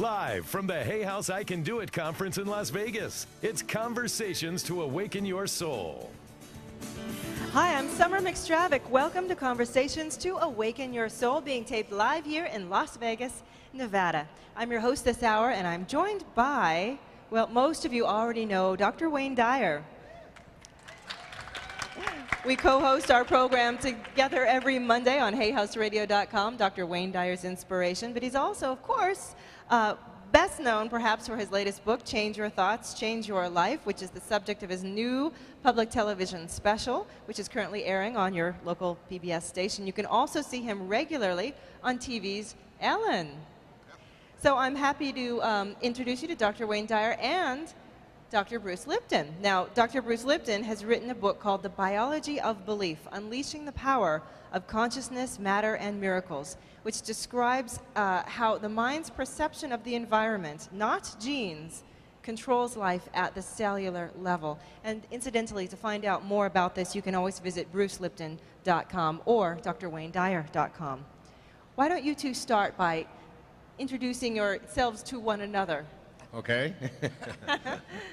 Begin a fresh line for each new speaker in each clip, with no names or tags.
Live from the Hayhouse I Can Do It conference in Las Vegas, it's Conversations to Awaken Your Soul.
Hi, I'm Summer McStravick. Welcome to Conversations to Awaken Your Soul, being taped live here in Las Vegas, Nevada. I'm your host this hour, and I'm joined by, well, most of you already know Dr. Wayne Dyer. We co-host our program together every Monday on hayhouseradio.com, Dr. Wayne Dyer's Inspiration. But he's also, of course, best known perhaps for his latest book, Change Your Thoughts, Change Your Life, which is the subject of his new public television special, which is currently airing on your local PBS station. You can also see him regularly on TV's Ellen. So I'm happy to introduce you to Dr. Wayne Dyer and Dr. Bruce Lipton. Now, Dr. Bruce Lipton has written a book called The Biology of Belief, Unleashing the Power of Consciousness, Matter, and Miracles, which describes how the mind's perception of the environment, not genes, controls life at the cellular level. And incidentally, to find out more about this, you can always visit brucelipton.com or drwaynedyer.com. Why don't you two start by introducing yourselves to one another?
Okay.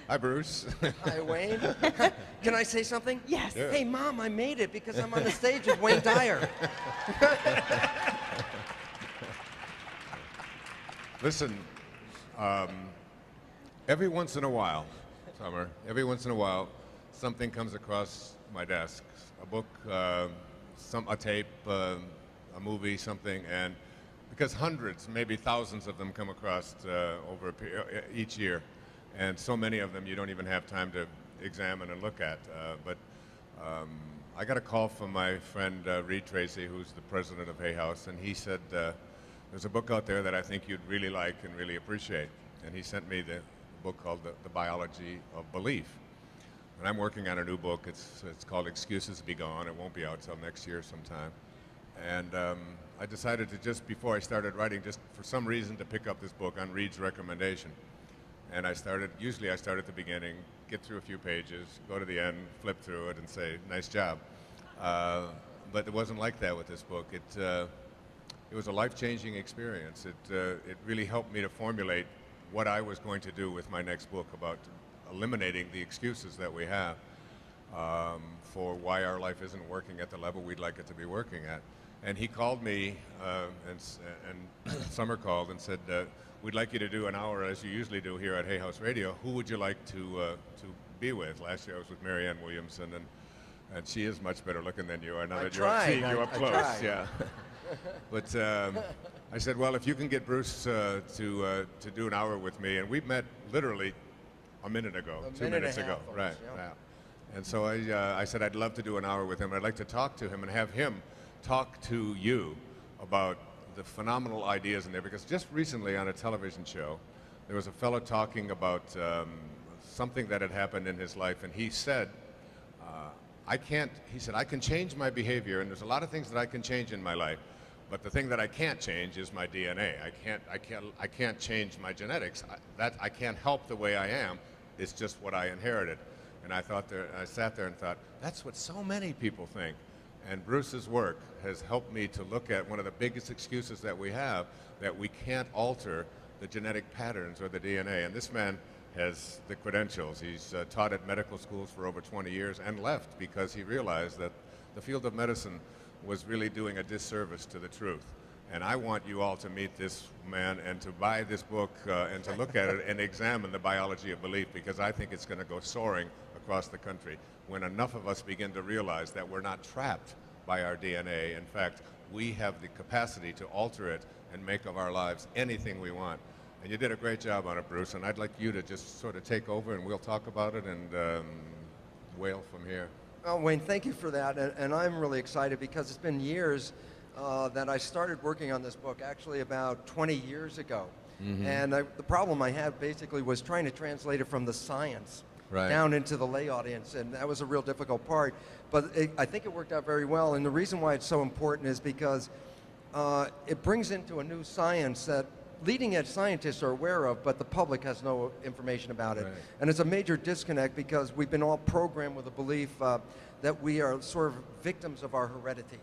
Hi, Bruce.
Hi, Wayne. Can I say something?
Yes.
Yeah.
Hey, Mom, I made it because I'm on the stage with Wayne Dyer.
Listen, every once in a while, Summer, every once in a while, something comes across my desk. A book, a tape, a movie, something, and because hundreds, maybe thousands of them come across over each year, and so many of them you don't even have time to examine and look at. But I got a call from my friend Reed Tracy, who's the president of Hayhouse, and he said, there's a book out there that I think you'd really like and really appreciate. And he sent me the book called The Biology of Belief. And I'm working on a new book. It's called Excuses Be Gone. It won't be out till next year sometime. And I decided to, just before I started writing, just for some reason to pick up this book on Reed's recommendation. And usually I start at the beginning, get through a few pages, go to the end, flip through it and say, nice job. But it wasn't like that with this book. It was a life-changing experience. It really helped me to formulate what I was going to do with my next book about eliminating the excuses that we have for why our life isn't working at the level we'd like it to be working at. And he called me, and Summer called and said, we'd like you to do an hour as you usually do here at Hayhouse Radio. Who would you like to be with? Last year I was with Marianne Williamson, and she is much better looking than you are now that you're seeing you up close. Yeah. But I said, well, if you can get Bruce to do an hour with me, and we met literally a minute ago, 2 minutes ago. Right. Yeah. And so I said I'd love to do an hour with him. I'd like to talk to him and have him talk to you about the phenomenal ideas in there, because just recently on a television show there was a fellow talking about something that had happened in his life, and he said, I can change my behavior, and there's a lot of things that I can change in my life, but the thing that I can't change is my DNA. I can't change my genetics. I can't help the way I am. It's just what I inherited. And I sat there and thought, that's what so many people think. And Bruce's work has helped me to look at one of the biggest excuses that we have, that we can't alter the genetic patterns or the DNA. And this man has the credentials. He's taught at medical schools for over 20 years and left because he realized that the field of medicine was really doing a disservice to the truth. And I want you all to meet this man and to buy this book and to look at it and examine the biology of belief, because I think it's going to go soaring across the country when enough of us begin to realize that we're not trapped by our DNA. In fact, we have the capacity to alter it and make of our lives anything we want. And you did a great job on it, Bruce, and I'd like you to just sort of take over and we'll talk about it and wail from here.
Oh, Wayne, thank you for that. And I'm really excited because it's been years that I started working on this book, actually about 20 years ago. Mm-hmm. And the problem I had basically was trying to translate it from the science down into the lay audience, and that was a real difficult part. But I think it worked out very well, and the reason why it's so important is because it brings into a new science that leading-edge scientists are aware of, but the public has no information about it. Right. And it's a major disconnect because we've been all programmed with a belief that we are sort of victims of our heredity.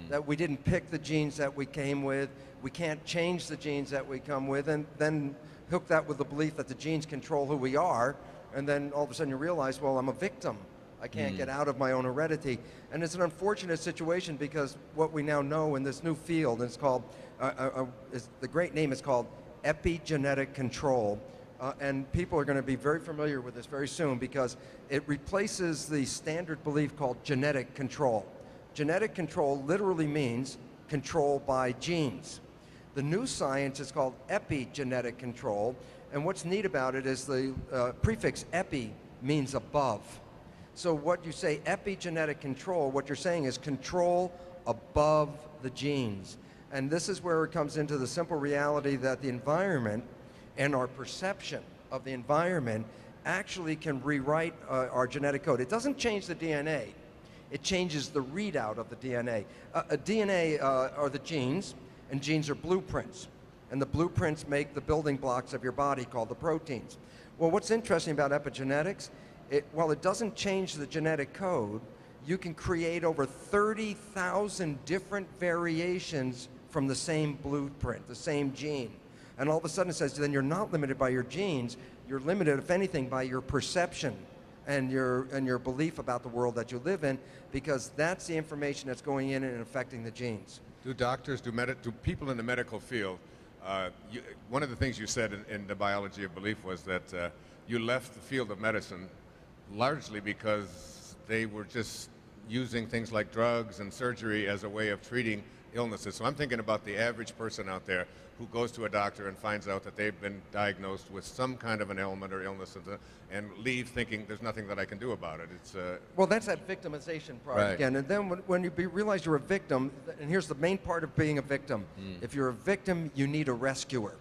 that we didn't pick the genes that we came with, we can't change the genes that we come with, and then hook that with the belief that the genes control who we are, and then all of a sudden you realize, well, I'm a victim. I can't get out of my own heredity. And it's an unfortunate situation because what we now know in this new field, and it's called, the great name is called epigenetic control. And people are going to be very familiar with this very soon because it replaces the standard belief called genetic control. Genetic control literally means control by genes. The new science is called epigenetic control, and what's neat about it is the prefix epi means above. So what you say epigenetic control, what you're saying is control above the genes. And this is where it comes into the simple reality that the environment and our perception of the environment actually can rewrite our genetic code. It doesn't change the DNA. It changes the readout of the DNA. DNA are the genes, and genes are blueprints. And the blueprints make the building blocks of your body called the proteins. Well, what's interesting about epigenetics, while it doesn't change the genetic code, you can create over 30,000 different variations from the same blueprint, the same gene. And all of a sudden it says, then you're not limited by your genes, you're limited, if anything, by your perception and your belief about the world that you live in, because that's the information that's going in and affecting the genes.
Do doctors, do people in the medical field, one of the things you said in the biology of belief was that you left the field of medicine largely because they were just using things like drugs and surgery as a way of treating illnesses. So I'm thinking about the average person out there who goes to a doctor and finds out that they've been diagnosed with some kind of an ailment or illness and leave thinking there's nothing that I can do about it. It's
well, that's that victimization part
right.
again. And then when you realize you're a victim, and here's the main part of being a victim. If you're a victim, you need a rescuer.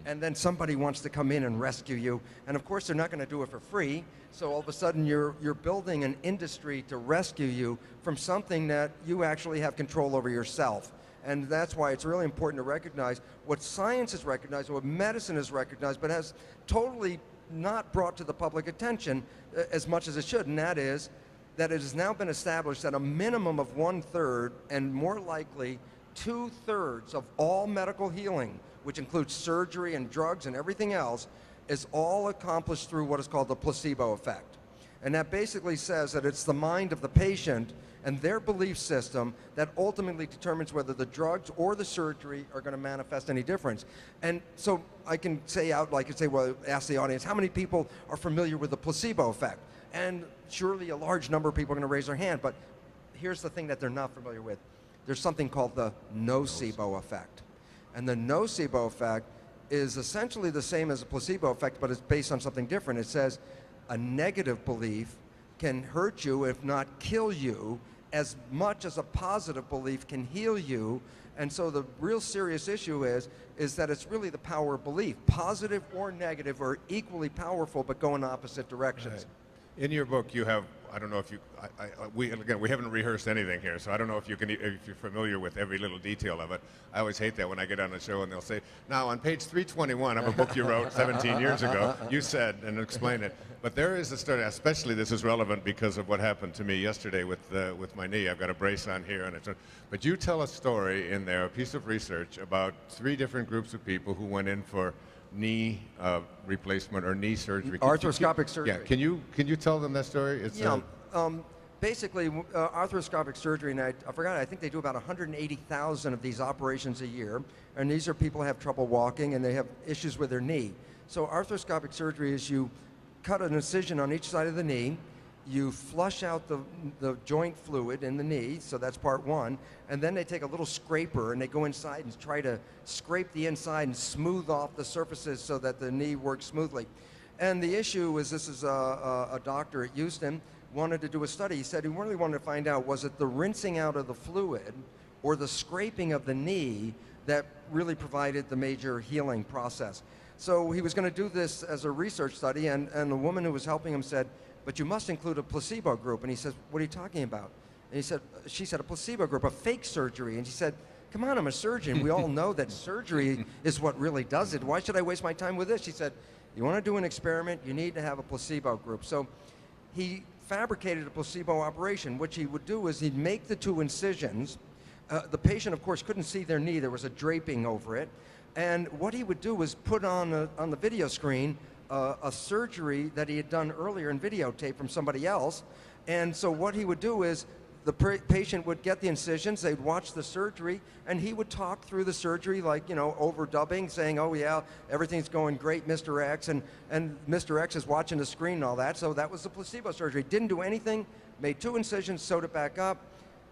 And then somebody wants to come in and rescue you. And of course, they're not going to do it for free. So all of a sudden, you're building an industry to rescue you from something that you actually have control over yourself. And that's why it's really important to recognize what science has recognized, what medicine has recognized, but has totally not brought to the public attention as much as it should. And that is that it has now been established that a minimum of 1/3 and more likely 2/3 of all medical healing, which includes surgery and drugs and everything else, is all accomplished through what is called the placebo effect. And that basically says that it's the mind of the patient and their belief system that ultimately determines whether the drugs or the surgery are going to manifest any difference. And so I can say well, ask the audience, how many people are familiar with the placebo effect? And surely a large number of people are going to raise their hand, but here's the thing that they're not familiar with. There's something called the nocebo effect. And the nocebo effect is essentially the same as a placebo effect, but it's based on something different. It says a negative belief can hurt you, if not kill you, as much as a positive belief can heal you. And so the real serious issue is that it's really the power of belief. Positive or negative are equally powerful, but go in opposite directions.
Right. In your book, you have, I don't know if you, we haven't rehearsed anything here, so I don't know if you're familiar with every little detail of it. I always hate that when I get on the show and they'll say, now on page 321 of a book you wrote 17 years ago, you said, and explain it. But there is a story, especially this is relevant because of what happened to me yesterday with my knee. I've got a brace on here, but you tell a story in there, a piece of research about 3 different groups of people who went in for knee replacement or knee surgery.
Arthroscopic surgery.
Yeah, can you tell them that story? It's
basically arthroscopic surgery, and I forgot, I think they do about 180,000 of these operations a year, and these are people who have trouble walking and they have issues with their knee. So arthroscopic surgery is you cut an incision on each side of the knee, you flush out the joint fluid in the knee, so that's part one, and then they take a little scraper and they go inside and try to scrape the inside and smooth off the surfaces so that the knee works smoothly. And the issue is, this is a doctor at Houston, wanted to do a study. He said he really wanted to find out, was it the rinsing out of the fluid or the scraping of the knee that really provided the major healing process. So he was going to do this as a research study, and the woman who was helping him said, but you must include a placebo group. And he says, what are you talking about? And she said, a placebo group, a fake surgery. And she said, come on, I'm a surgeon. We all know that surgery is what really does it. Why should I waste my time with this? She said, you want to do an experiment, you need to have a placebo group. So he fabricated a placebo operation. What he would do is he'd make the 2 incisions, The patient, of course, couldn't see their knee. There was a draping over it. And what he would do was put on the video screen a surgery that he had done earlier in videotape from somebody else. And so what he would do is the patient would get the incisions, they'd watch the surgery, and he would talk through the surgery like, overdubbing, saying, oh yeah, everything's going great, Mr. X, and Mr. X is watching the screen and all that. So that was the placebo surgery. Didn't do anything, made 2 incisions, sewed it back up.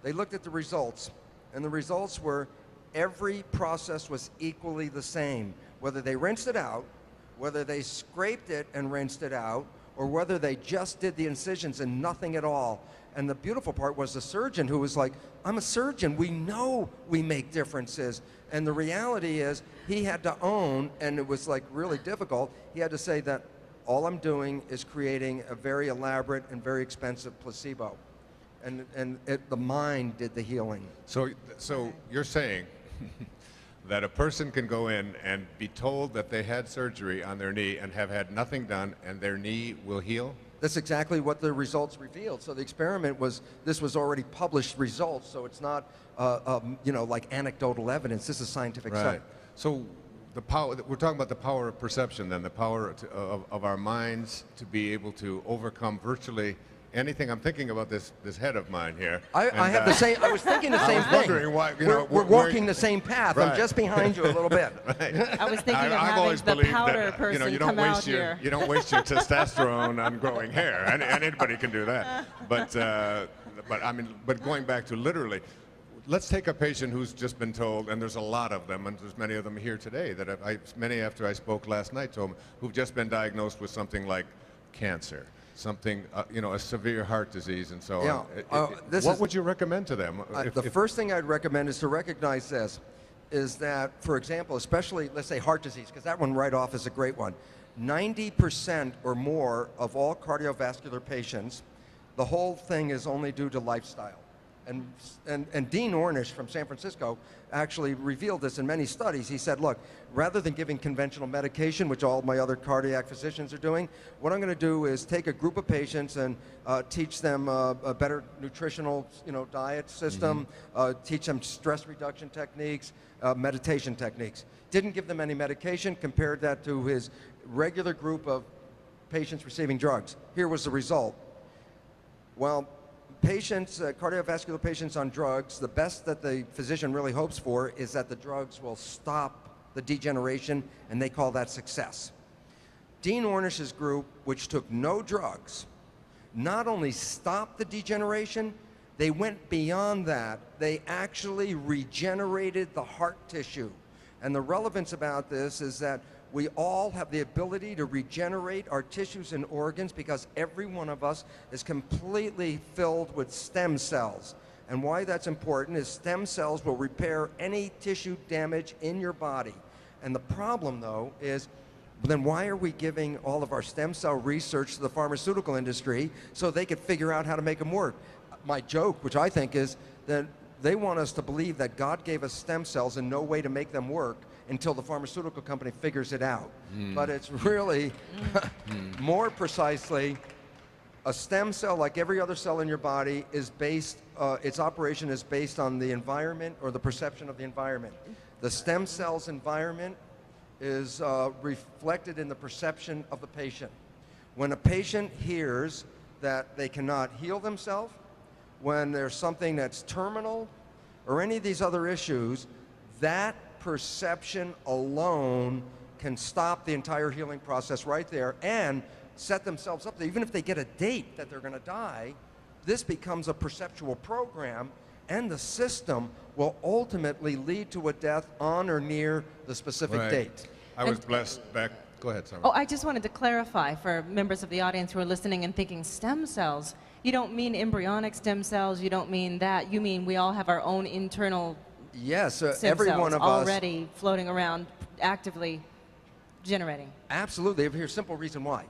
They looked at the results, and the results were every process was equally the same. Whether they rinsed it out, whether they scraped it and rinsed it out, or whether they just did the incisions and nothing at all. And the beautiful part was the surgeon who was like, I'm a surgeon, we know we make differences. And the reality is he had to own, and it was like really difficult, he had to say that all I'm doing is creating a very elaborate and very expensive placebo. And the mind did the healing.
So you're saying that a person can go in and be told that they had surgery on their knee and have had nothing done, and their knee will heal?
That's exactly what the results revealed. So the experiment was, this was already published results, so it's not, like anecdotal evidence. This is scientific study.
Right. So the power, we're talking about the power of perception then, the power of our minds to be able to overcome virtually anything. I'm thinking about this head of mine here.
I have the same. I was thinking the same thing.
I was wondering why.
We're walking the same path.
Right.
I'm just behind you a little bit.
Right.
I was thinking of
I've
having
always
the
believed
powder
that,
person
you don't
come
waste
out
your
here.
you don't waste your testosterone on growing hair, and anybody can do that. But going back to literally. Let's take a patient who's just been told, and there's a lot of them, and there's many of them here today, that many after I spoke last night told me, who've just been diagnosed with something like cancer, something, a severe heart disease and so on. What would you recommend to them?
The first thing I'd recommend is to recognize this, is that, for example, especially, let's say heart disease, because that one right off is a great one. 90% or more of all cardiovascular patients, the whole thing is only due to lifestyle. And Dean Ornish from San Francisco actually revealed this in many studies. He said, look, rather than giving conventional medication, which all my other cardiac physicians are doing, what I'm going to do is take a group of patients and teach them a better nutritional diet system, teach them stress reduction techniques, meditation techniques. Didn't give them any medication, compared that to his regular group of patients receiving drugs. Here was the result. Well, patients, cardiovascular patients on drugs, the best that the physician really hopes for is that the drugs will stop the degeneration, and they call that success. Dean Ornish's group, which took no drugs, not only stopped the degeneration, they went beyond that. They actually regenerated the heart tissue. And the relevance about this is that we all have the ability to regenerate our tissues and organs, because every one of us is completely filled with stem cells. And why that's important is stem cells will repair any tissue damage in your body. And the problem, though, is then why are we giving all of our stem cell research to the pharmaceutical industry so they could figure out how to make them work? My joke, which I think is that they want us to believe that God gave us stem cells and no way to make them work until the pharmaceutical company figures it out. But it's really, more precisely, a stem cell, like every other cell in your body, is based, its operation is based on the environment or the perception of the environment. The stem cell's environment is reflected in the perception of the patient. When a patient hears that they cannot heal themselves, when there's something that's terminal, or any of these other issues, that perception alone can stop the entire healing process right there and set themselves up. Even if they get a date that they're going to die, this becomes a perceptual program, and the system will ultimately lead to a death on or near the specific date.
I was blessed back. Go ahead, Summer.
Oh, I just wanted to clarify for members of the audience who are listening and thinking stem cells. You don't mean embryonic stem cells. You don't mean that. You mean we all have our own internal
Yes,
stem
every
cells
one of us
already floating around, actively generating.
Absolutely. Here's a simple reason why.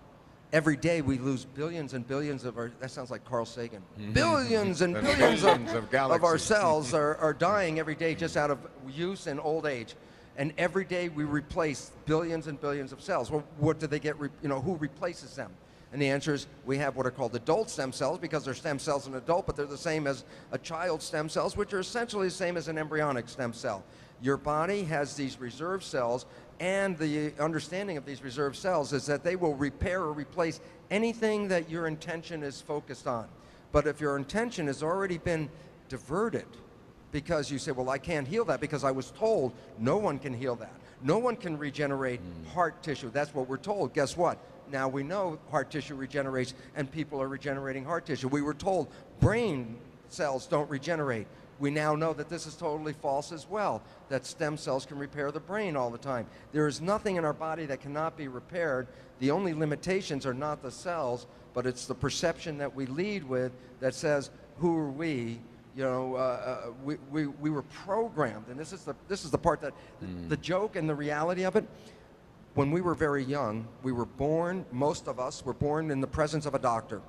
Every day we lose billions and billions of our, that sounds like Carl Sagan, billions and billions of our cells are dying every day just out of use and old age. And every day we replace billions and billions of cells. Well, what do they get, who replaces them? And the answer is we have what are called adult stem cells because they're stem cells in an adult, but they're the same as a child's stem cells, which are essentially the same as an embryonic stem cell. Your body has these reserve cells, and the understanding of these reserve cells is that they will repair or replace anything that your intention is focused on. But if your intention has already been diverted because you say, well, I can't heal that because I was told no one can heal that. No one can regenerate heart tissue. That's what we're told. Guess what? Now we know heart tissue regenerates and people are regenerating heart tissue. We were told brain cells don't regenerate. We now know that this is totally false as well, that stem cells can repair the brain all the time. There is nothing in our body that cannot be repaired. The only limitations are not the cells, but it's the perception that we lead with that says, who are we? You know, we were programmed, and this is the part that the joke and the reality of it. When we were very young, we were born, most of us were born in the presence of a doctor.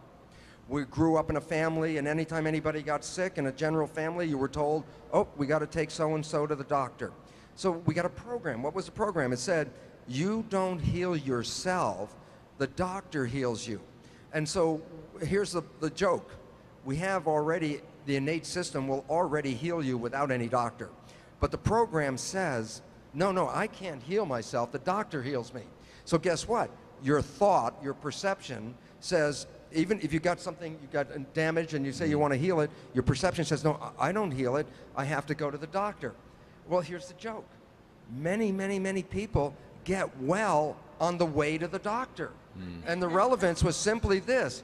We grew up in a family, and anytime anybody got sick in a general family, you were told, oh, we got to take so-and-so to the doctor. So we got a program. What was the program? It said, you don't heal yourself, the doctor heals you. And so here's the joke. We have already, the innate system will already heal you without any doctor. But the program says, no, I can't heal myself, the doctor heals me. So guess what? Your thought, your perception says, even if you got something, you got damage and you say you want to heal it, your perception says, no, I don't heal it, I have to go to the doctor. Well, here's the joke. Many people get well on the way to the doctor. And the relevance was simply this.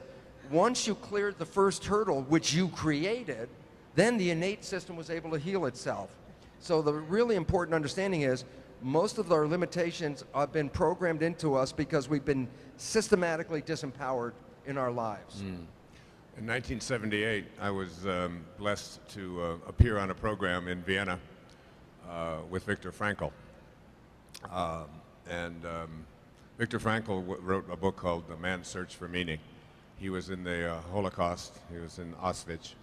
Once you cleared the first hurdle, which you created, then the innate system was able to heal itself. So the really important understanding is most of our limitations have been programmed into us because we've been systematically disempowered in our lives.
In 1978, I was blessed to appear on a program in Vienna with Viktor Frankl. Viktor Frankl wrote a book called The Man's Search for Meaning. He was in the Holocaust. He was in Auschwitz.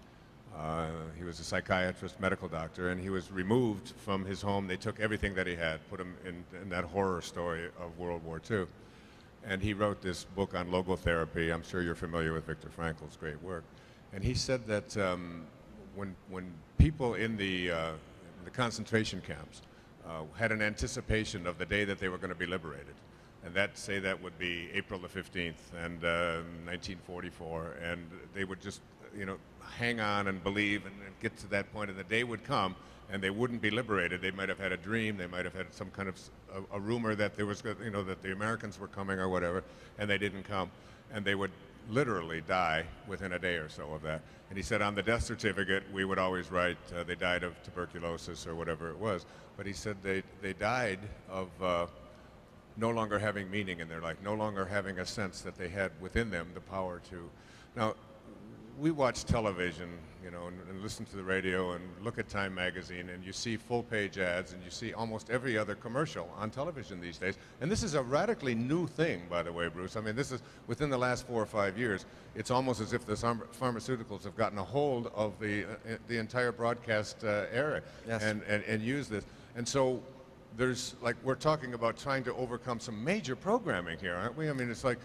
He was a psychiatrist, medical doctor, and he was removed from his home. They took everything that he had, put him in that horror story of World War II. And he wrote this book on logotherapy. I'm sure you're familiar with Viktor Frankl's great work. And he said that when people in the concentration camps had an anticipation of the day that they were going to be liberated, and that would be April the 15th and 1944, and they would just, hang on and believe and get to that point, and the day would come and they wouldn't be liberated. They might have had a dream, they might have had some kind of a rumor that there was, that the Americans were coming or whatever, and they didn't come, and they would literally die within a day or so of that. And he said on the death certificate we would always write they died of tuberculosis or whatever it was, but he said they died of no longer having meaning in their life, no longer having a sense that they had within them the power to. Now, we watch television, and listen to the radio and look at Time magazine, and you see full-page ads, and you see almost every other commercial on television these days. And this is a radically new thing, by the way, Bruce. I mean, this is within the last 4 or 5 years. It's almost as if the pharmaceuticals have gotten a hold of the entire broadcast era.
Yes.
and use this. And so there's, like, we're talking about trying to overcome some major programming here, aren't we? I mean, it's like,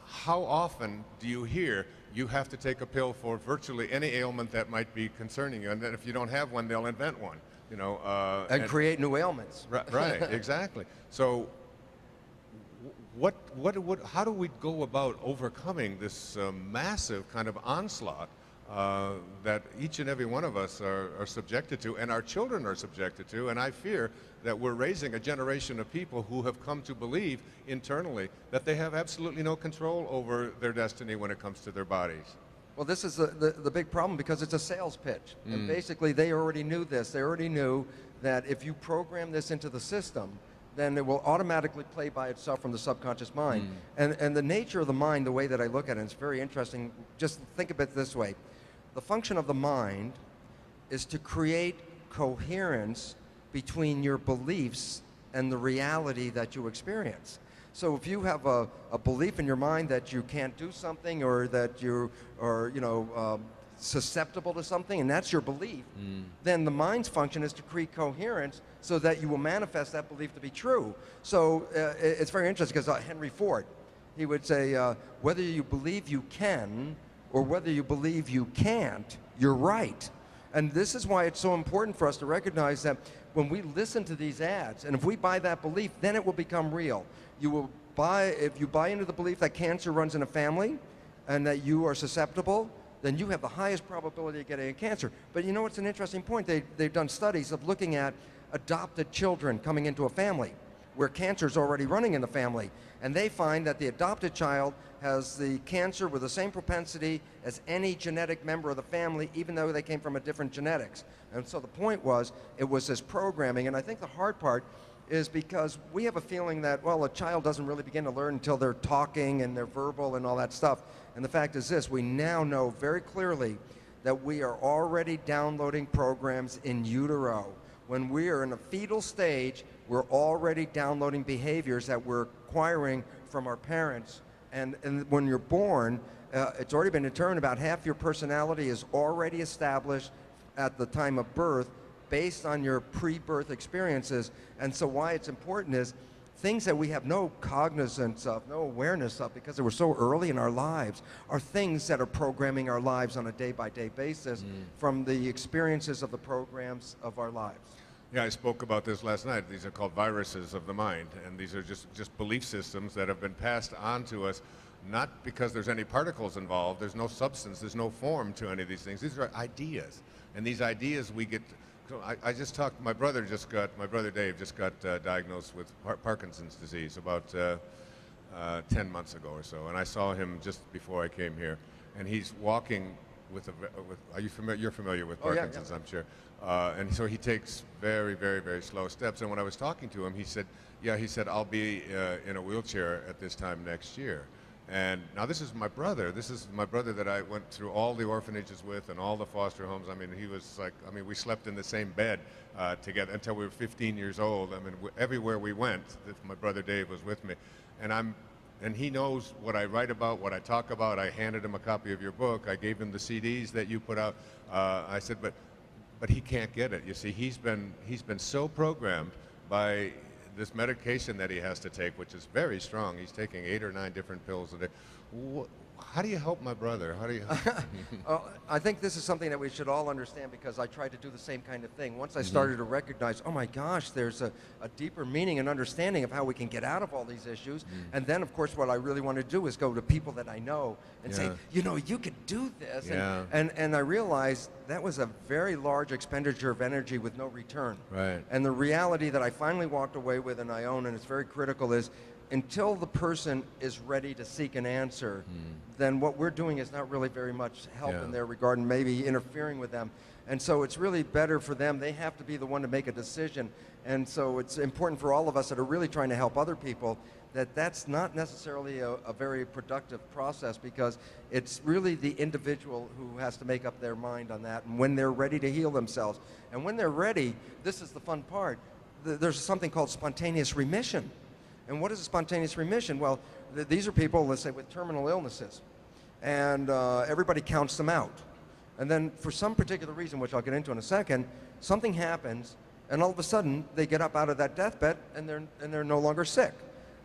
how often do you hear you have to take a pill for virtually any ailment that might be concerning you, and then if you don't have one, they'll invent one,
and create new ailments.
Right, exactly. So how do we go about overcoming this massive kind of onslaught that each and every one of us are subjected to, and our children are subjected to? And I fear that we're raising a generation of people who have come to believe internally that they have absolutely no control over their destiny when it comes to their bodies.
Well, this is the big problem because it's a sales pitch. And basically, they already knew this. They already knew that if you program this into the system, then it will automatically play by itself from the subconscious mind. And the nature of the mind, the way that I look at it, it's very interesting. Just think of it this way. The function of the mind is to create coherence between your beliefs and the reality that you experience. So if you have a belief in your mind that you can't do something, or that you are susceptible to something, and that's your belief, then the mind's function is to create coherence so that you will manifest that belief to be true. So it's very interesting because Henry Ford, He would say, whether you believe you can or whether you believe you can't, you're right. And this is why it's so important for us to recognize that when we listen to these ads, and if we buy that belief, then it will become real. You will buy, if you buy into the belief that cancer runs in a family and that you are susceptible, then you have the highest probability of getting a cancer. But you know what's an interesting point? They've done studies of looking at adopted children coming into a family where cancer is already running in the family. And they find that the adopted child has the cancer with the same propensity as any genetic member of the family, even though they came from a different genetics. And so the point was, it was this programming. And I think the hard part is because we have a feeling that, well, a child doesn't really begin to learn until they're talking and they're verbal and all that stuff. And the fact is this, we now know very clearly that we are already downloading programs in utero. When we are in a fetal stage, we're already downloading behaviors that we're acquiring from our parents. And when you're born, it's already been determined about half your personality is already established at the time of birth based on your pre-birth experiences. And so why it's important is things that we have no cognizance of, no awareness of, because they were so early in our lives, are things that are programming our lives on a day-by-day basis from the experiences of the programs of our lives.
Yeah, I spoke about this last night. These are called viruses of the mind, and these are just belief systems that have been passed on to us, not because there's any particles involved, there's no substance, there's no form to any of these things. These are ideas, and these ideas we get. So I just talked. My brother Dave just got diagnosed with Parkinson's disease about 10 months ago or so, and I saw him just before I came here, and he's walking with are you familiar? You're familiar with Parkinson's,
yeah.
I'm sure. And so he takes very, very, very slow steps. And when I was talking to him, he said, I'll be in a wheelchair at this time next year. And now this is my brother. This is my brother that I went through all the orphanages with and all the foster homes. I mean, he was like, we slept in the same bed together until we were 15 years old. I mean, everywhere we went, my brother Dave was with me. And he knows what I write about, what I talk about. I handed him a copy of your book. I gave him the CDs that you put out. I said, but he can't get it. You see, he's been so programmed by this medication that he has to take, which is very strong. He's taking 8 or 9 different pills a day. How do you help my brother? How do you?
I think this is something that we should all understand, because I tried to do the same kind of thing. Once I started to recognize, oh my gosh, there's a deeper meaning and understanding of how we can get out of all these issues. And then, of course, what I really want to do is go to people that I know and say, you know, you could do this.
Yeah.
And I realized that was a very large expenditure of energy with no return.
Right.
And the reality that I finally walked away with, and I own, and it's very critical, is until the person is ready to seek an answer, then what we're doing is not really very much help in their regard, and maybe interfering with them. And so it's really better for them. They have to be the one to make a decision. And so it's important for all of us that are really trying to help other people that that's not necessarily a very productive process, because it's really the individual who has to make up their mind on that, and when they're ready to heal themselves. And when they're ready, this is the fun part, there's something called spontaneous remission. And what is a spontaneous remission? Well, these are people, let's say, with terminal illnesses, and everybody counts them out. And then for some particular reason, which I'll get into in a second, something happens, and all of a sudden they get up out of that deathbed and they're no longer sick.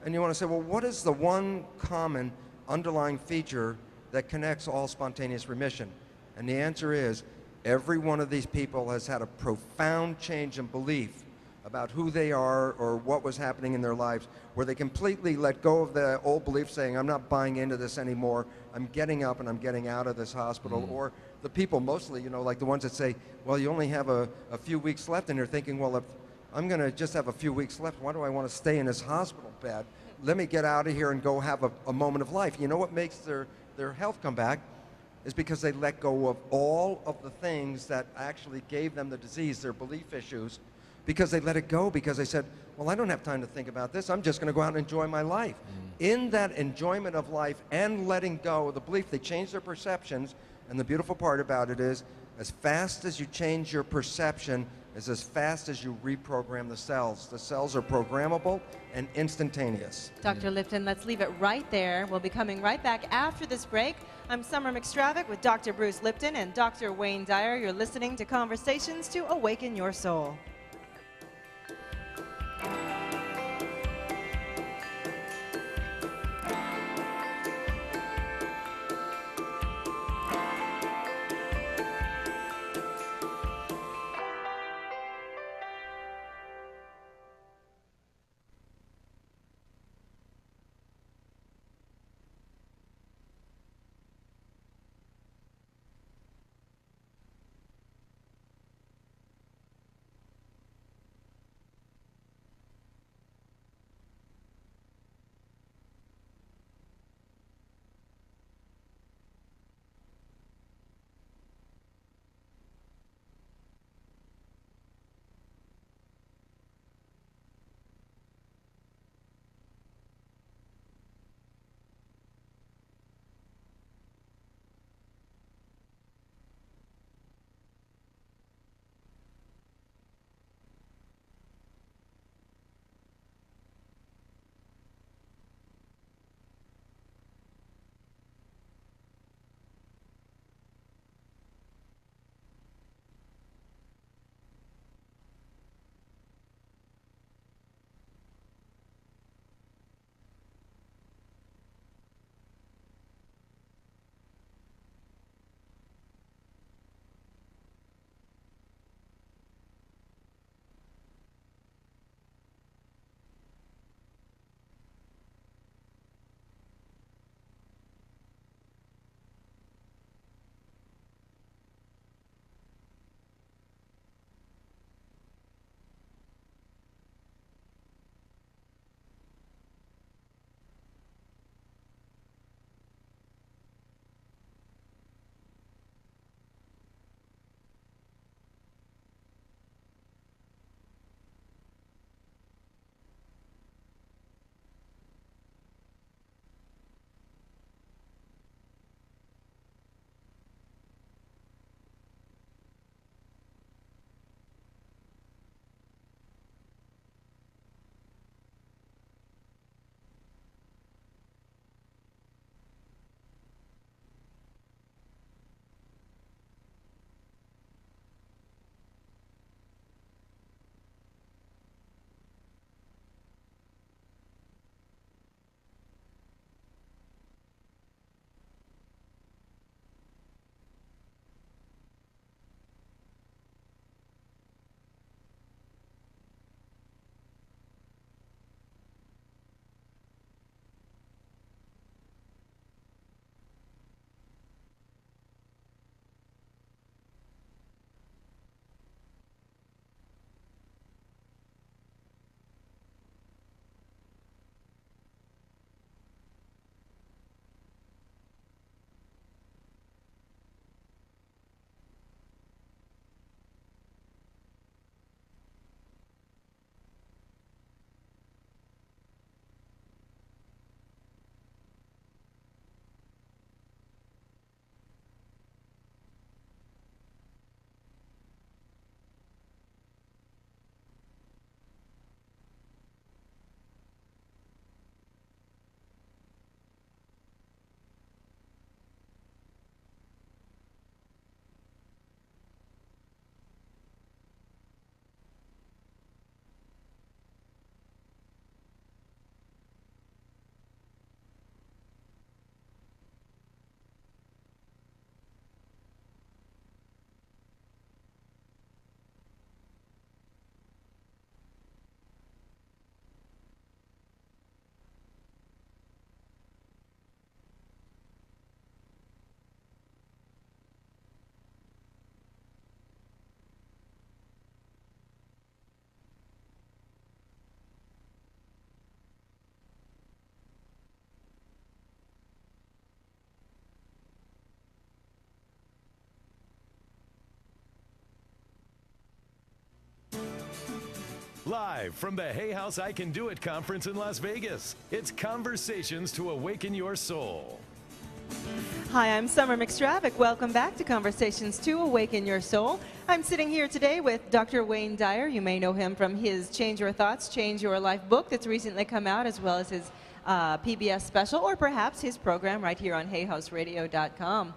And you want to say, well, what is the one common underlying feature that connects all spontaneous remission? And the answer is, every one of these people has had a profound change in belief about who they are or what was happening in their lives, where they completely let go of the old belief saying, I'm not buying into this anymore, I'm getting up and I'm getting out of this hospital. Or the people mostly, you know, like the ones that say, well, you only have a few weeks left, and you're thinking, well, if I'm going to just have a few weeks left, why do I want to stay in this hospital bed? Let me get out of here and go have a moment of life. You know what makes their health come back is because they let go of all of the things that actually gave them the disease, their belief issues, because they let it go, because they said, well, I don't have time to think about this. I'm just going to go out and enjoy my life. In that enjoyment of life and letting go of the belief, they change their perceptions. And the beautiful part about it is, as fast as you change your perception is as fast as you reprogram the cells. The cells are programmable and instantaneous.
Dr. Lipton, let's leave it right there. We'll be coming right back after this break. I'm Summer McStravick with Dr. Bruce Lipton and Dr. Wayne Dyer. You're listening to Conversations to Awaken Your Soul.
Live from the Hayhouse I Can Do It conference in Las Vegas, it's Conversations to Awaken Your Soul.
Hi, I'm Summer McStravick. Welcome back to Conversations to Awaken Your Soul. I'm sitting here today with Dr. Wayne Dyer. You may know him from his Change Your Thoughts, Change Your Life book that's recently come out, as well as his PBS special, or perhaps his program right here on hayhouseradio.com.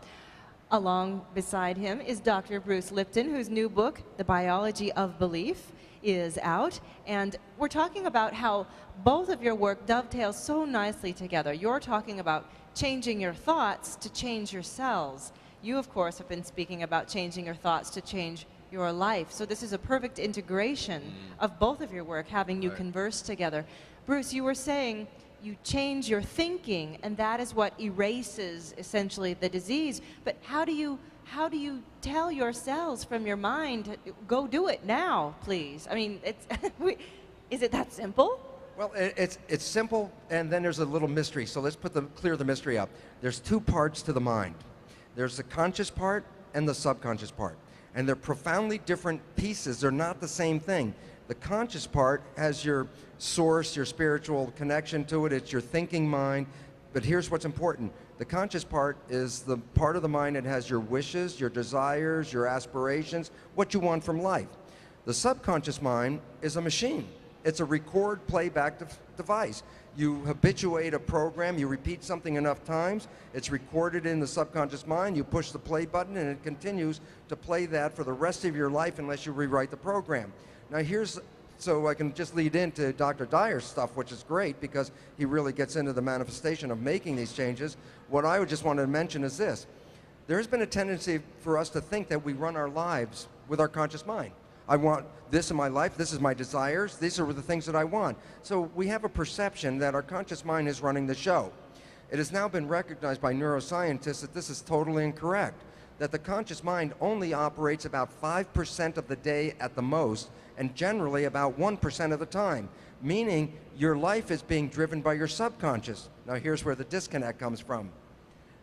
Along beside him is Dr. Bruce Lipton, whose new book, The Biology of Belief, is out. And we're talking about how both of your work dovetails so nicely together. You're talking about changing your thoughts to change your cells. You, of course, have been speaking about changing your thoughts to change your life. So this is a perfect integration of both of your work, having you converse together. Bruce, you were saying you change your thinking, and that is what erases essentially the disease. But how do you tell your cells from your mind, go do it now, please? I mean, is it that simple?
Well, it's simple, and then there's a little mystery. So let's clear the mystery up. There's two parts to the mind. There's the conscious part and the subconscious part. And they're profoundly different pieces. They're not the same thing. The conscious part has your source, your spiritual connection to it. It's your thinking mind. But here's what's important. The conscious part is the part of the mind that has your wishes, your desires, your aspirations, what you want from life. The subconscious mind is a machine. It's a record playback device. You habituate a program, you repeat something enough times, it's recorded in the subconscious mind, you push the play button, and it continues to play that for the rest of your life unless you rewrite the program. Now so I can just lead into Dr. Dyer's stuff, which is great because he really gets into the manifestation of making these changes. What I would just want to mention is this. There's been a tendency for us to think that we run our lives with our conscious mind. I want this in my life, this is my desires, these are the things that I want. So we have a perception that our conscious mind is running the show. It has now been recognized by neuroscientists that this is totally incorrect, that the conscious mind only operates about 5% of the day at the most, and generally about 1% of the time, meaning your life is being driven by your subconscious. Now here's where the disconnect comes from.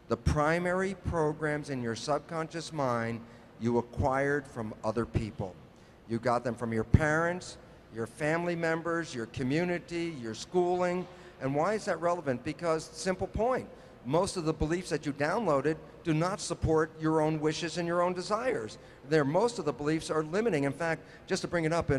The primary programs in your subconscious mind you acquired from other people. You got them from your parents, your family members, your community, your schooling. And why is that relevant? Because, simple point, most of the beliefs that you downloaded do not support your own wishes and your own desires. Most of the beliefs are limiting. In fact, just to bring it up,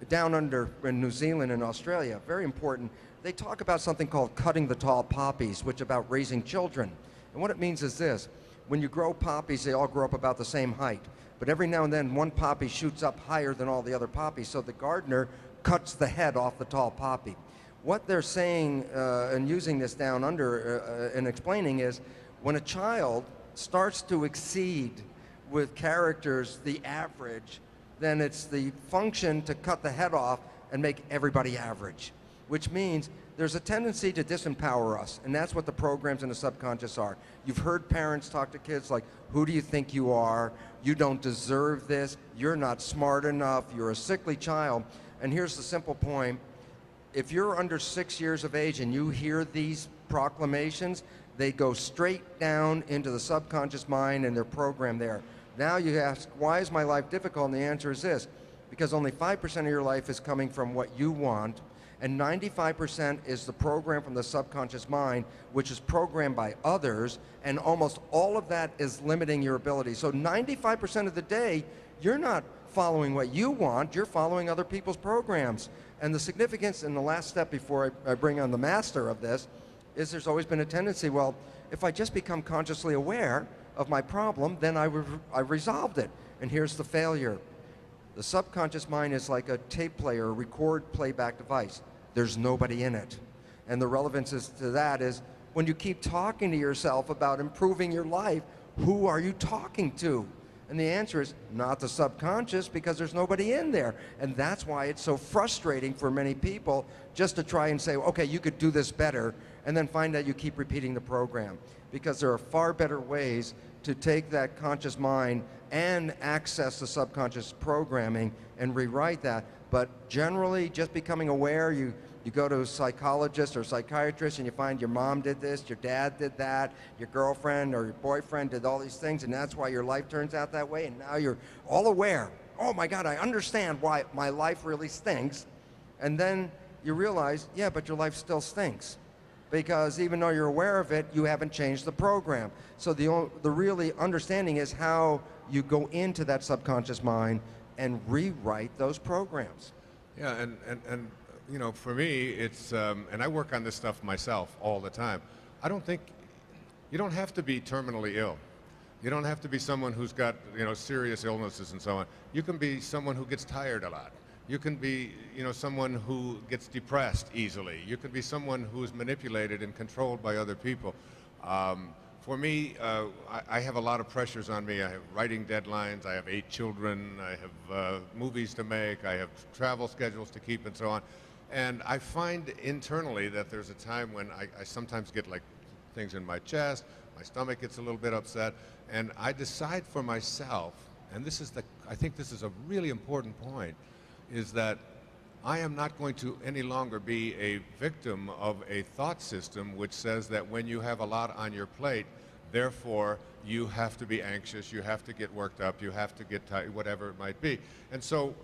down under in New Zealand and Australia, very important, they talk about something called cutting the tall poppies, which is about raising children. And what it means is this. When you grow poppies, they all grow up about the same height. But every now and then, one poppy shoots up higher than all the other poppies, so the gardener cuts the head off the tall poppy. What they're saying, and using this down under and explaining, is when a child starts to exceed with characters the average, then it's the function to cut the head off and make everybody average, which means there's a tendency to disempower us, and that's what the programs in the subconscious are. You've heard parents talk to kids like, who do you think you are? You don't deserve this. You're not smart enough. You're a sickly child. And here's the simple point. If you're under 6 years of age and you hear these proclamations, they go straight down into the subconscious mind and they're programmed there. Now you ask, why is my life difficult? And the answer is this, because only 5% of your life is coming from what you want, and 95% is the program from the subconscious mind, which is programmed by others, and almost all of that is limiting your ability. So 95% of the day, you're not following what you want, you're following other people's programs. And the significance, and the last step before I bring on the master of this, is there's always been a tendency, well, if I just become consciously aware of my problem, then I've resolved it. And here's the failure. The subconscious mind is like a tape player, a record playback device. There's nobody in it. And the relevance to that is when you keep talking to yourself about improving your life, who are you talking to? And the answer is not the subconscious, because there's nobody in there. And that's why it's so frustrating for many people just to try and say, okay, you could do this better, and then find out you keep repeating the program. Because there are far better ways to take that conscious mind and access the subconscious programming and rewrite that. But generally, just becoming aware, you go to a psychologist or a psychiatrist and you find your mom did this, your dad did that, your girlfriend or your boyfriend did all these things, and that's why your life turns out that way, and now you're all aware. Oh my God, I understand why my life really stinks. And then you realize, yeah, but your life still stinks. Because even though you're aware of it, you haven't changed the program. So the really understanding is how you go into that subconscious mind and rewrite those programs.
Yeah, and you know, for me, it's, and I work on this stuff myself all the time. I don't think, you don't have to be terminally ill. You don't have to be someone who's got, you know, serious illnesses and so on. You can be someone who gets tired a lot. You can be, you know, someone who gets depressed easily. You can be someone who's manipulated and controlled by other people. For me, I have a lot of pressures on me. I have writing deadlines, I have 8 children, I have movies to make, I have travel schedules to keep and so on. And I find internally that there's a time when I sometimes get like things in my chest, my stomach gets a little bit upset, and I decide for myself, and this is I think this is a really important point, is that I am not going to any longer be a victim of a thought system which says that when you have a lot on your plate, therefore you have to be anxious, you have to get worked up, you have to get tired, whatever it might be. And so,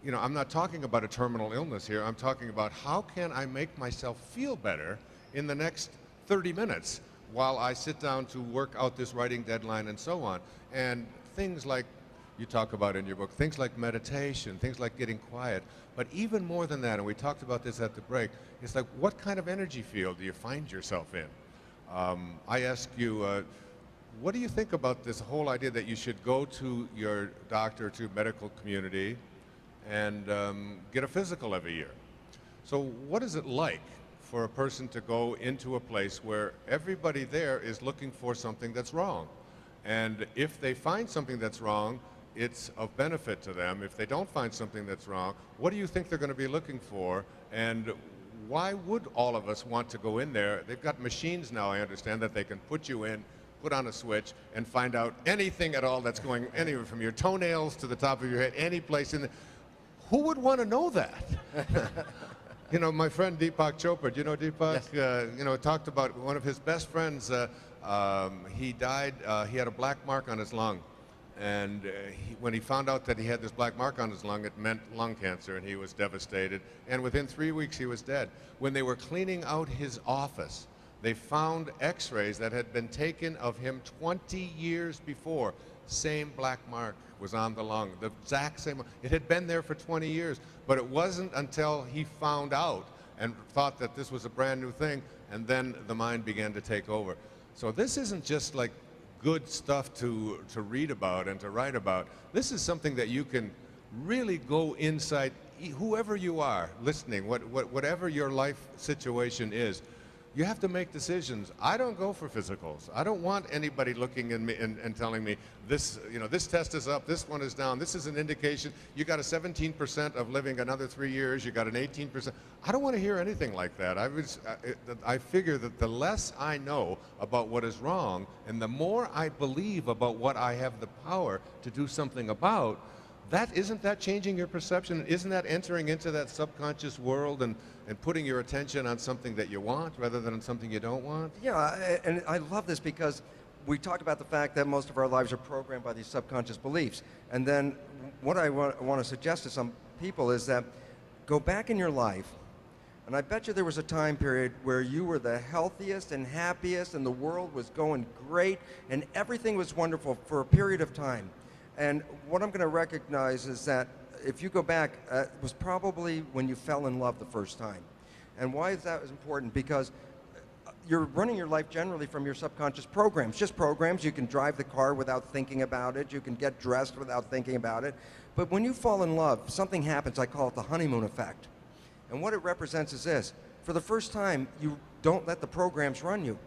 you know, I'm not talking about a terminal illness here. I'm talking about how can I make myself feel better in the next 30 minutes while I sit down to work out this writing deadline and so on. And things like you talk about in your book, things like meditation, things like getting quiet. But even more than that, and we talked about this at the break, it's like, what kind of energy field do you find yourself in? I ask you, what do you think about this whole idea that you should go to your doctor, to medical community, and get a physical every year? So what is it like for a person to go into a place where everybody there is looking for something that's wrong? And if they find something that's wrong, it's of benefit to them. If they don't find something that's wrong, what do you think they're going to be looking for? And why would all of us want to go in there? They've got machines now, I understand, that they can put you in, put on a switch, and find out anything at all that's going anywhere from your toenails to the top of your head, any place in the... Who would want to know that? You know, my friend Deepak Chopra, do you know Deepak?
Yes.
You know, talked about one of his best friends, he died, he had a black mark on his lung. And when he found out that he had this black mark on his lung, it meant lung cancer, and he was devastated. And within 3 weeks, he was dead. When they were cleaning out his office, they found x-rays that had been taken of him 20 years before. Same black mark was on the lung, the exact same. It had been there for 20 years, but it wasn't until he found out and thought that this was a brand new thing, and then the mind began to take over. So this isn't just like good stuff to read about and to write about. This is something that you can really go inside, whoever you are listening, whatever your life situation is. You have to make decisions. I don't go for physicals. I don't want anybody looking at me and telling me this, you know, this test is up, this one is down, this is an indication, you got a 17% of living another 3 years, you got an 18%. I don't want to hear anything like that. I figure that the less I know about what is wrong and the more I believe about what I have the power to do something about, isn't that changing your perception? Isn't that entering into that subconscious world and putting your attention on something that you want rather than on something you don't want?
Yeah, and I love this because we talk about the fact that most of our lives are programmed by these subconscious beliefs. And then what I want to suggest to some people is that go back in your life, and I bet you there was a time period where you were the healthiest and happiest and the world was going great and everything was wonderful for a period of time. And what I'm going to recognize is that if you go back, it was probably when you fell in love the first time. And why is that important? Because you're running your life generally from your subconscious programs, just programs. You can drive the car without thinking about it. You can get dressed without thinking about it. But when you fall in love, something happens. I call it the honeymoon effect. And what it represents is this. For the first time, you don't let the programs run you.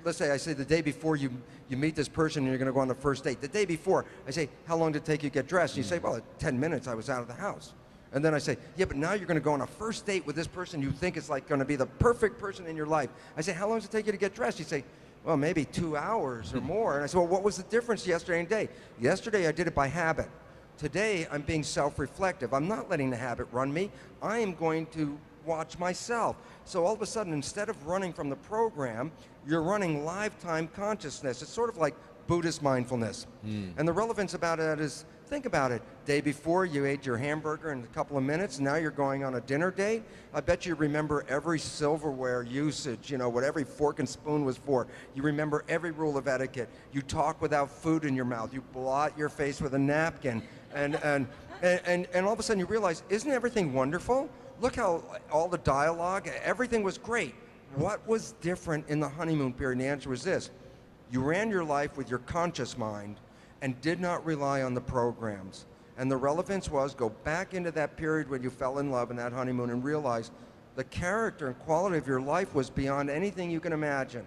Let's say I say the day before you meet this person and you're going to go on the first date. The day before, I say, how long did it take you to get dressed? And you say, well, 10 minutes, I was out of the house. And then I say, yeah, but now you're going to go on a first date with this person you think is like going to be the perfect person in your life. I say, how long does it take you to get dressed? You say, well, maybe 2 hours or more. And I say, well, what was the difference yesterday and today? Yesterday I did it by habit. Today I'm being self-reflective. I'm not letting the habit run me. I am going to watch myself. So all of a sudden, instead of running from the program, you're running lifetime consciousness. It's sort of like Buddhist mindfulness. And the relevance about it is Think about it. Day before, you ate your hamburger in a couple of minutes. Now you're going on a dinner date. I bet you remember every silverware usage, you know, what every fork and spoon was for. You remember every rule of etiquette. You talk without food in your mouth. You blot your face with a napkin. And all of a sudden you realize, isn't everything wonderful? Look how all the dialogue, everything was great. What was different in the honeymoon period? And the answer was this. You ran your life with your conscious mind and did not rely on the programs. And the relevance was, go back into that period when you fell in love in that honeymoon and realize the character and quality of your life was beyond anything you can imagine.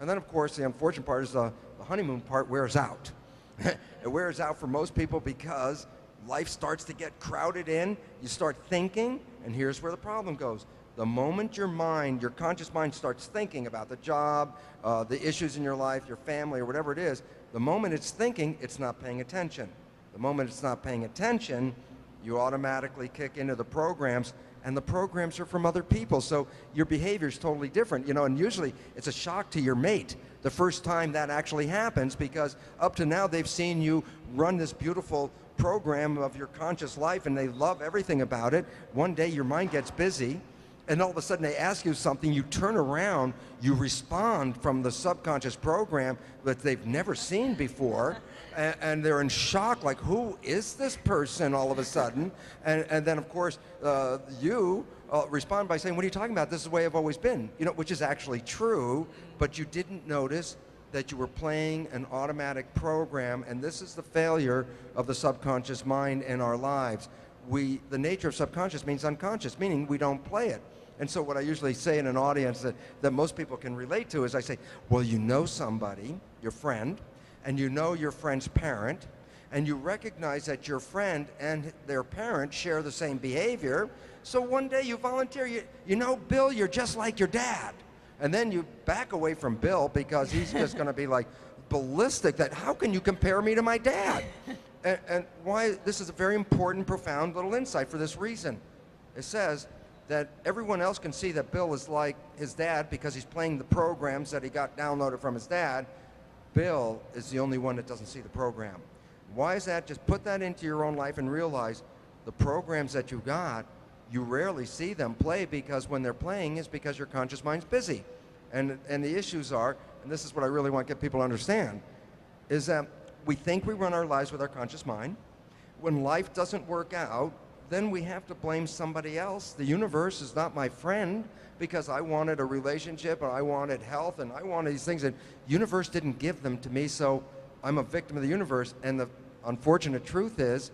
And then, of course, the unfortunate part is the honeymoon part wears out. It wears out for most people because life starts to get crowded in. You start thinking, and here's where the problem goes. The moment your mind, your conscious mind starts thinking about the job, the issues in your life, your family, or whatever it is, the moment it's thinking, it's not paying attention. The moment it's not paying attention, you automatically kick into the programs, and the programs are from other people, so your behavior is totally different. You know, and usually it's a shock to your mate the first time that actually happens, because up to now they've seen you run this beautiful program of your conscious life, and they love everything about it. One day your mind gets busy, and all of a sudden they ask you something, you turn around, you respond from the subconscious program that they've never seen before, and they're in shock, like, who is this person all of a sudden? And then, of course, you respond by saying, what are you talking about? This is the way I've always been, you know, which is actually true, but you didn't notice that you were playing an automatic program, and this is the failure of the subconscious mind in our lives. The nature of subconscious means unconscious, meaning we don't play it. And so what I usually say in an audience that most people can relate to is I say, well, you know somebody, your friend, and you know your friend's parent, and you recognize that your friend and their parent share the same behavior. So one day you volunteer, you know, Bill, you're just like your dad. And then you back away from Bill because he's just going to be like ballistic that how can you compare me to my dad? And why this is a very important, profound little insight for this reason. It says that everyone else can see that Bill is like his dad because he's playing the programs that he got downloaded from his dad. Bill is the only one that doesn't see the program. Why is that? Just put that into your own life and realize the programs that you got, you rarely see them play because when they're playing is because your conscious mind's busy. And the issues are, and this is what I really want to get people to understand, is that we think we run our lives with our conscious mind. When life doesn't work out, then we have to blame somebody else. The universe is not my friend because I wanted a relationship and I wanted health and I wanted these things and the universe didn't give them to me, so I'm a victim of the universe. And the unfortunate truth is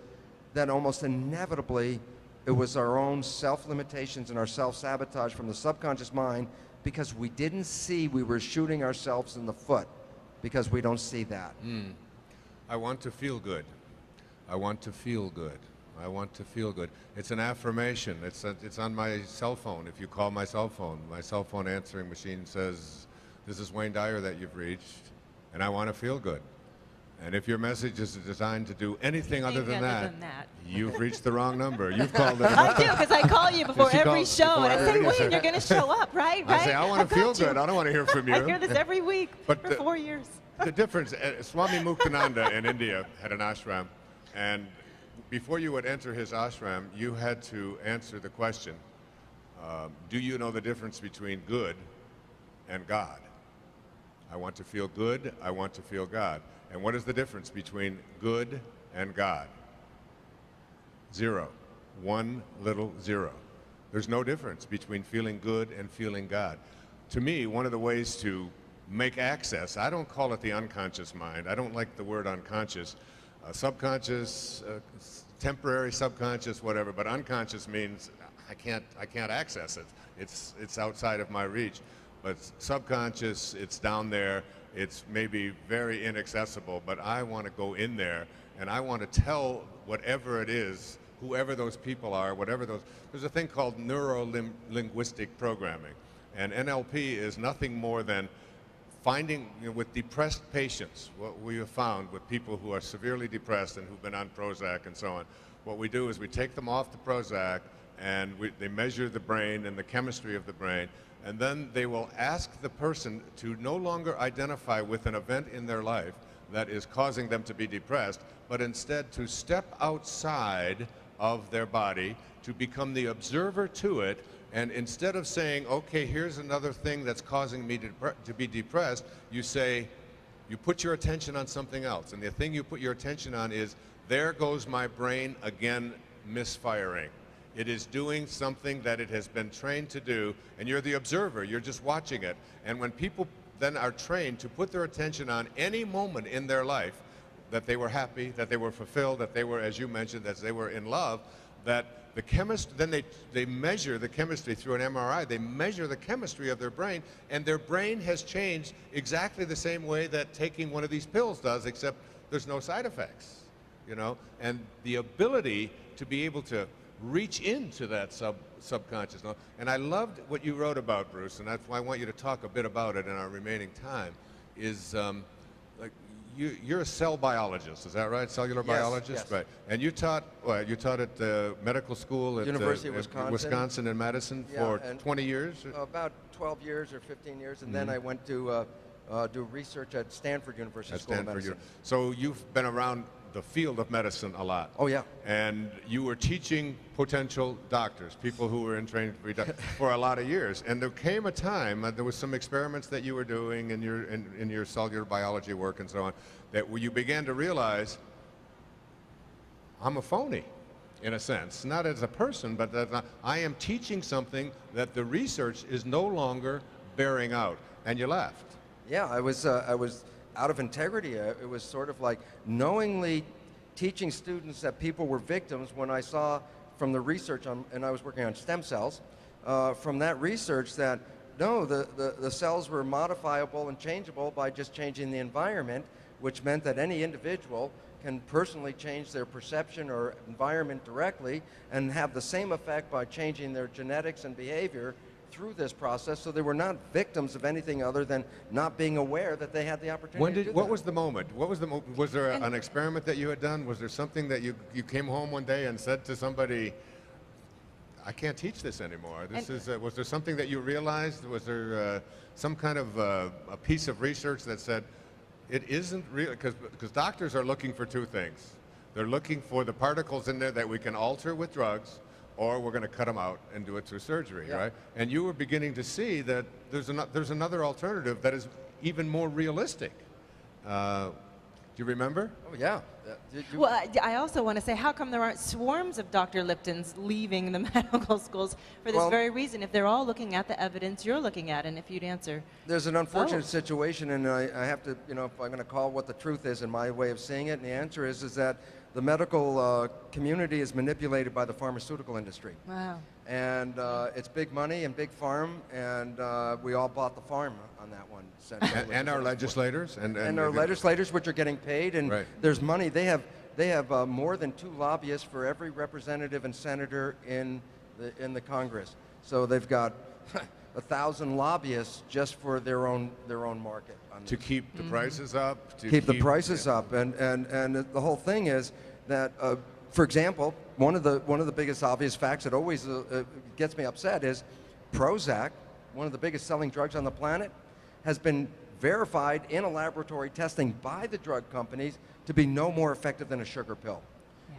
that almost inevitably it was our own self-limitations and our self-sabotage from the subconscious mind because we didn't see we were shooting ourselves in the foot because we don't see that.
I want to feel good. I want to feel good. I want to feel good. It's an affirmation. It's on my cell phone. If you call my cell phone answering machine says, this is Wayne Dyer that you've reached, and I want to feel good. And if your message is designed to do anything other than that, you've reached the wrong number. You've called it.
I do, because I call you before every show, and I say, Wayne, you're going to show up, right?
I say, I want to feel good. I don't want to hear from you.
I hear this every week for 4 years.
The difference, Swami Muktananda in India had an ashram, and before you would enter his ashram, you had to answer the question, do you know the difference between good and God? I want to feel good, I want to feel God. And what is the difference between good and God? Zero. One little zero. There's no difference between feeling good and feeling God. To me, one of the ways to make access, I don't call it the unconscious mind. I don't like the word unconscious. Subconscious, temporary subconscious, whatever, but unconscious means I can't access it. It's outside of my reach. But subconscious, it's down there. It's maybe very inaccessible, but I want to go in there and I want to tell whatever it is, whoever those people are, there's a thing called neuro-linguistic programming. And NLP is nothing more than finding, with depressed patients, what we have found with people who are severely depressed and who've been on Prozac and so on, what we do is we take them off the Prozac and they measure the brain and the chemistry of the brain, and then they will ask the person to no longer identify with an event in their life, that is causing them to be depressed, but instead to step outside of their body, to become the observer to it, and instead of saying, okay, here's another thing that's causing me to be depressed, you say, you put your attention on something else. And the thing you put your attention on is, there goes my brain again misfiring. It is doing something that it has been trained to do, and you're the observer, you're just watching it. And when people then are trained to put their attention on any moment in their life, that they were happy, that they were fulfilled, that they were, as you mentioned, that they were in love, that the chemist, then they measure the chemistry through an MRI, they measure the chemistry of their brain, and their brain has changed exactly the same way that taking one of these pills does, except there's no side effects, you know? And the ability to be able to reach into that subconscious. And I loved what you wrote about, Bruce, and that's why I want you to talk a bit about it in our remaining time, is like, you're a cell biologist, is that right? Cellular biologist?
Yes.
Right. And you taught, well, you taught at medical school at
University of
Wisconsin in Madison for 20 years?
About 12 years or 15 years, and then I went to do research at Stanford University School of Medicine.
So you've been around the field of medicine a lot.
Oh, yeah.
And you were teaching potential doctors, people who were in training to be doctors, for a lot of years. And there came a time, there was some experiments that you were doing in your cellular biology work and so on, that you began to realize, I'm a phony, in a sense. Not as a person, but that I am teaching something that the research is no longer bearing out. And you left.
Yeah, I was out of integrity. It was sort of like knowingly teaching students that people were victims when I saw from the research and I was working on stem cells, from that research that no, the cells were modifiable and changeable by just changing the environment, which meant that any individual can personally change their perception or environment directly and have the same effect by changing their genetics and behavior through this process, so they were not victims of anything other than not being aware that they had the opportunity to do
what
that.
was the moment? What was the was there an experiment that you had done? Was there something that you came home one day and said to somebody, I can't teach this anymore? Was there something that you realized? Was there some kind of a piece of research that said, it isn't real, because doctors are looking for two things. They're looking for the particles in there that we can alter with drugs, or we're going to cut them out and do it through surgery, right? And you were beginning to see that there's another alternative that is even more realistic. Do you remember?
Oh, yeah.
Well, I also want to say, how come there aren't swarms of Dr. Liptons leaving the medical schools for this very reason, if they're all looking at the evidence you're looking at, and if you'd answer
There's an unfortunate situation, and I have to, you know, if I'm going to call what the truth is in my way of seeing it, and the answer is that the medical community is manipulated by the pharmaceutical industry.
Wow.
And it's big money and big farm, and we all bought the farm on that one.
And our legislators.
And our legislators, which are getting paid, and there's money. They have more than 2 lobbyists for every representative and senator in the Congress. So they've got 1,000 lobbyists just for their own market.
To keep the prices up.
To keep the prices up, and the whole thing is that, for example, one of the biggest obvious facts that always gets me upset is Prozac, one of the biggest selling drugs on the planet, has been verified in a laboratory testing by the drug companies to be no more effective than a sugar pill.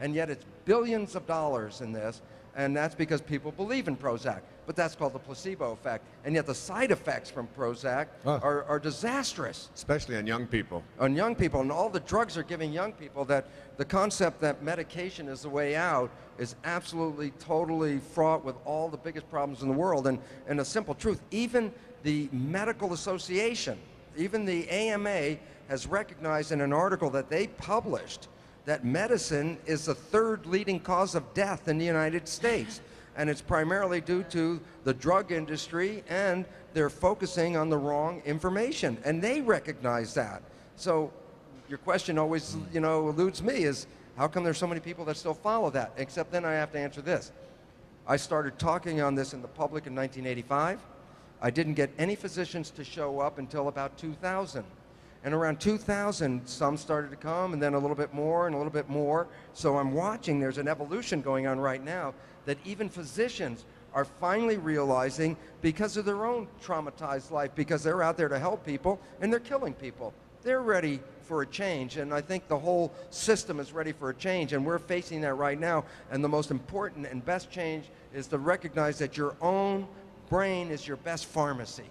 And yet it's billions of dollars in this, and that's because people believe in Prozac. But that's called the placebo effect. And yet the side effects from Prozac are disastrous.
Especially on young people.
On young people, and all the drugs are giving young people that the concept that medication is the way out is absolutely, totally fraught with all the biggest problems in the world. And a simple truth, even the Medical Association, even the AMA has recognized in an article that they published that medicine is the 3rd leading cause of death in the United States. And it's primarily due to the drug industry, and they're focusing on the wrong information. And they recognize that. So your question always, you know, eludes me is, how come there's so many people that still follow that? Except then I have to answer this. I started talking on this in the public in 1985. I didn't get any physicians to show up until about 2000. And around 2000, some started to come, and then a little bit more and a little bit more. So I'm watching, there's an evolution going on right now that even physicians are finally realizing, because of their own traumatized life, because they're out there to help people, and they're killing people. they're ready for a change. And I think the whole system is ready for a change, and we're facing that right now. And the most important and best change is to recognize that your own brain is your best pharmacy.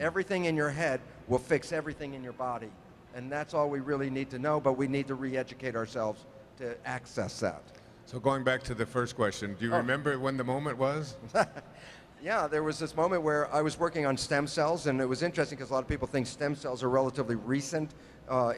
Everything in your head will fix everything in your body. And that's all we really need to know, but we need to re-educate ourselves to access that.
So going back to the first question, do you remember when the moment was?
Yeah, there was this moment where I was working on stem cells, and it was interesting because a lot of people think stem cells are relatively recent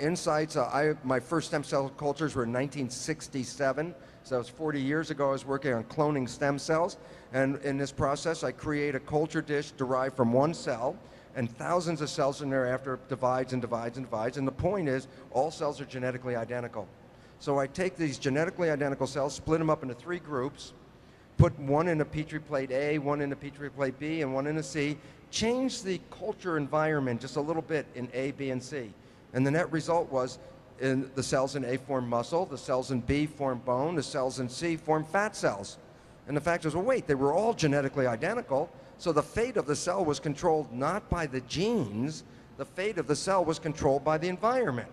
insights. My first stem cell cultures were in 1967, so that was 40 years ago. I was working on cloning stem cells, and in this process, I create a culture dish derived from one cell, and thousands of cells in there after it divides and divides and divides, and the point is, all cells are genetically identical. So I take these genetically identical cells, split them up into 3 groups, put one in a Petri plate A, one in a Petri plate B, and one in a C, change the culture environment just a little bit in A, B, and C. And the net result was the cells in A form muscle, the cells in B form bone, the cells in C form fat cells. And the fact is, well, wait, they were all genetically identical, so the fate of the cell was controlled not by the genes, the fate of the cell was controlled by the environment.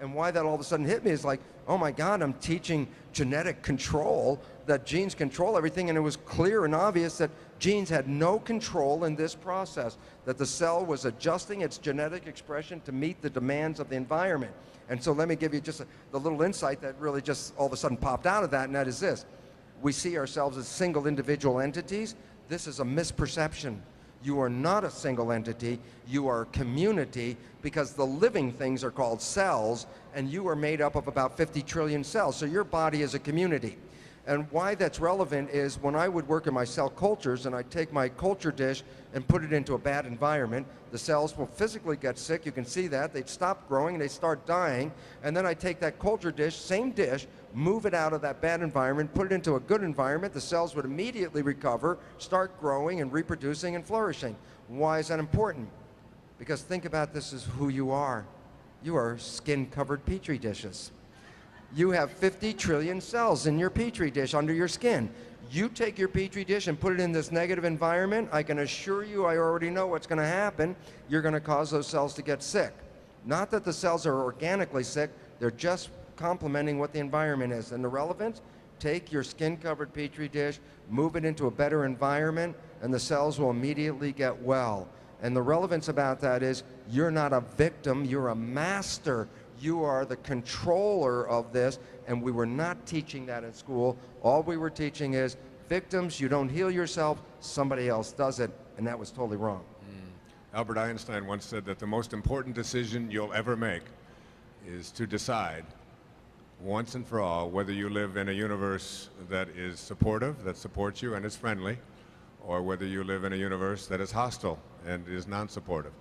And why that all of a sudden hit me is like, oh my God, I'm teaching genetic control, that genes control everything, and it was clear and obvious that genes had no control in this process, that the cell was adjusting its genetic expression to meet the demands of the environment. And so let me give you just the little insight that really just all of a sudden popped out of that, and that is this. We see ourselves as single individual entities. This is a misperception. You are not a single entity, you are a community, because the living things are called cells, and you are made up of about 50 trillion cells, so your body is a community. And why that's relevant is when I would work in my cell cultures and I'd take my culture dish and put it into a bad environment, the cells will physically get sick, you can see that, they'd stop growing, they start dying, and then I take that culture dish, same dish, move it out of that bad environment, put it into a good environment, the cells would immediately recover, start growing and reproducing and flourishing. Why is that important? Because think about this as who you are. You are skin-covered Petri dishes. You have 50 trillion cells in your Petri dish under your skin. You take your Petri dish and put it in this negative environment, I can assure you I already know what's going to happen. You're going to cause those cells to get sick. Not that the cells are organically sick, they're just complementing what the environment is. And the relevance, take your skin-covered Petri dish, move it into a better environment, and the cells will immediately get well. And the relevance about that is you're not a victim, you're a master. You are the controller of this, and we were not teaching that in school. All we were teaching is victims, you don't heal yourself, somebody else does it, and that was totally wrong.
Albert Einstein once said that the most important decision you'll ever make is to decide once and for all whether you live in a universe that is supportive, that supports you and is friendly, or whether you live in a universe that is hostile and is non-supportive.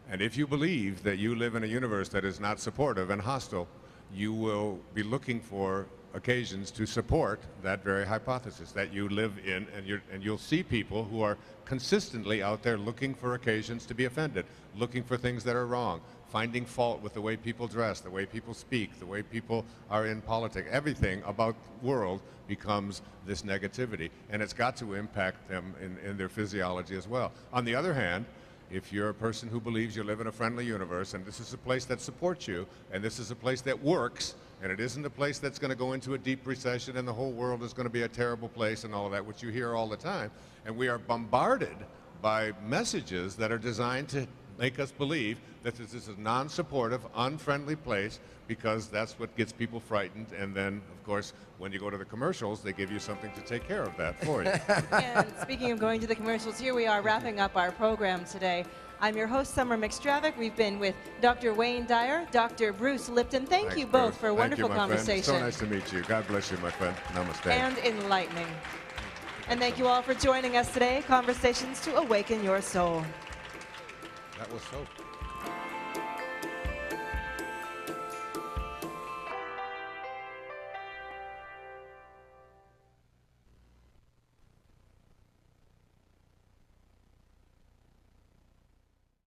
And if you believe that you live in a universe that is not supportive and hostile, you will be looking for occasions to support that very hypothesis that you live in, and you'll see people who are consistently out there looking for occasions to be offended, looking for things that are wrong, finding fault with the way people dress, the way people speak, the way people are in politics. Everything about the world becomes this negativity, and it's got to impact them in their physiology as well. On the other hand, if you're a person who believes you live in a friendly universe, and this is a place that supports you, and this is a place that works, and it isn't a place that's going to go into a deep recession and the whole world is going to be a terrible place and all of that, which you hear all the time, and we are bombarded by messages that are designed to make us believe that this is a non-supportive, unfriendly place, because that's what gets people frightened. And then, of course, when you go to the commercials, they give you something to take care of that for you.
And speaking of going to the commercials, here we are wrapping up our program today. I'm your host, Summer McStravick. We've been with Dr. Wayne Dyer, Dr. Bruce Lipton. Thanks, you both,
Bruce.
for a wonderful conversation.
So nice to meet you. God bless you, my friend. Namaste.
And enlightening. And thank you all for joining us today. Conversations to awaken your soul.
That was so